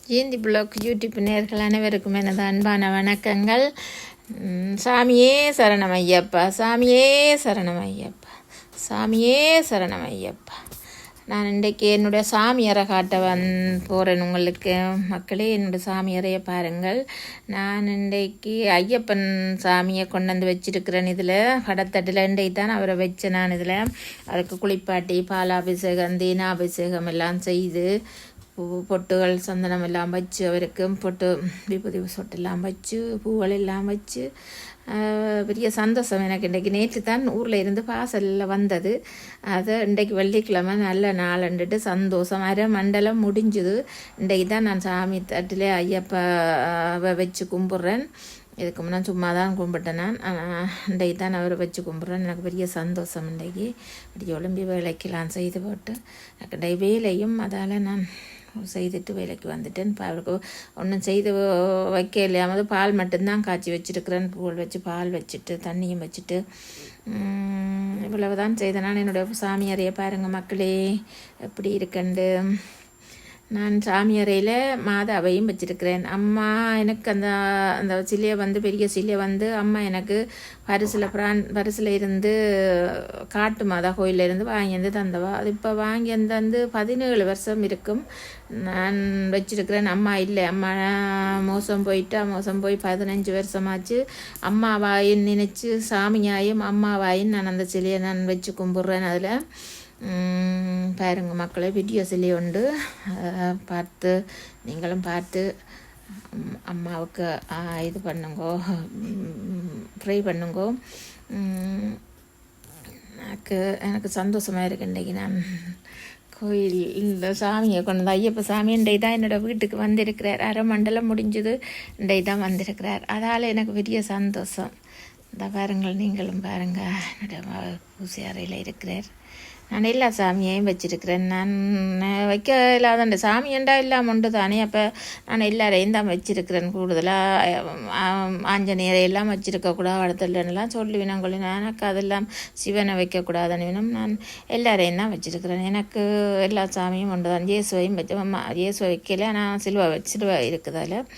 Jayanthi black YouTube நேயர்கள் அனைவருக்கும் எனது அன்பான வணக்கங்கள். சாமியே சரணம் ஐயப்பா, சாமியே சரணம் ஐயப்பா, சாமியே சரணம் ஐயப்பா. நான் இன்றைக்கு என்னுடைய சாமியரை காட்ட போகிறேன் உங்களுக்கு மக்களே. என்னுடைய சாமியறையை பாருங்கள். நான் இன்றைக்கு ஐயப்பன் சாமியை கொண்டு வந்து வச்சிருக்கிறேன். இதில் கடத்தட்டில் இன்றைக்கு தான் அவரை வச்சேன். நான் இதில் அதுக்கு குளிப்பாட்டி பாலாபிஷேகம் தீனாபிஷேகம் எல்லாம் செய்து பொட்டுகள் சந்தனம் எல்லாம் வச்சு அவருக்கு பொட்டு விபூதி சொட்டெல்லாம் வச்சு பூவல் எல்லாம் வச்சு பெரிய சந்தோஷம் எனக்கு. இன்றைக்கு நேற்று தான் ஊரில் இருந்து பாசலில் வந்தது. அதை இன்றைக்கு வெள்ளிக்கிழமை நல்ல நாள்ண்டுட்டு சந்தோஷம். அரை மண்டலம் முடிஞ்சுது. இன்றைக்கு தான் நான் சாமி தட்டிலே ஐயப்பாவை வச்சு கும்பிட்றேன். இதுக்கு முன்னே சும்மா தான் கும்பிட்டேன். நான் இன்றைக்கு தான் அவரை வச்சு கும்பிட்றேன். எனக்கு பெரிய சந்தோஷம். இன்றைக்கு இப்படி ஒலிம்பி வேலைக்கெல்லாம் செய்து போட்டு எனக்கு இன்றைக்கு வேலையும் அதால் நான் செய்துட்டு வேலைக்கு வந்துட்டேன். அவருக்கு ஒன்றும் செய்து வைக்க இல்லையாமல் பால் மட்டும்தான் காய்ச்சி வச்சுருக்கிறேன். பூல் வச்சு பால் வச்சுட்டு தண்ணியும் வச்சுட்டு இவ்வளவு தான் செய்தேன். நான் என்னுடைய சாமியாரையை பாருங்கள் மக்களே எப்படி இருக்கண்டு. நான் சாமியறையில் மாதாவையும் வச்சுருக்கிறேன். அம்மா எனக்கு அந்த சிலையை பெரிய சிலையை அம்மா எனக்கு பரிசில் இருந்து காட்டு மாதா கோயிலிருந்து வாங்கி தந்தவா. அது இப்போ வாங்கி 17 வருஷம் இருக்கும் நான் வச்சுருக்கிறேன். அம்மா இல்லை, அம்மா மோசம் போய் 15 வருஷமாச்சு. அம்மாவாயின்னு நினச்சி சாமியாயும் அம்மாவாயின்னு நான் அந்த சிலையை நான் வச்சு கும்பிட்றேன். அதில் பாருங்க மக்களை, வீடியோ சிலை உண்டு, பார்த்து நீங்களும் பார்த்து அம்மாவுக்கு இது பண்ணுங்கோ, ப்ரே பண்ணுங்கோ. எனக்கு சந்தோஷமாக இருக்கு. இன்றைக்கி நான் கோயில் இந்த சாமியை கொண்டு வந்து ஐயப்ப சாமி இன்றைக்கு தான் என்னோடய வீட்டுக்கு வந்திருக்கிறார். அரை மண்டலம் முடிஞ்சது, இன்றைக்கு தான் வந்திருக்கிறார். அதால் எனக்கு பெரிய சந்தோஷம். இந்த பாருங்கள், நீங்களும் பாருங்கள். என்னோட பூசை அறையில் இருக்கிறார். நான் எல்லா சாமியையும் வச்சுருக்கிறேன். நான் வைக்க இல்லாத சாமியண்டா இல்லாமல் உண்டு தானே. அப்போ நான் எல்லாரையும் தான் வச்சுருக்கிறேன். கூடுதலாக ஆஞ்சநேயரை எல்லாம் வச்சுருக்கக்கூடாது, வடத்தல்லாம் சொல்லுவினங்களே. எனக்கு அதெல்லாம் சிவனை வைக்கக்கூடாதுன்னு நான் எல்லாரையும் தான் வச்சுருக்கிறேன். எனக்கு எல்லா சாமியும் உண்டு தான். இயேசுவையும் வச்சு இயேசுவை வைக்கல, நான் சிலுவை இருக்குதால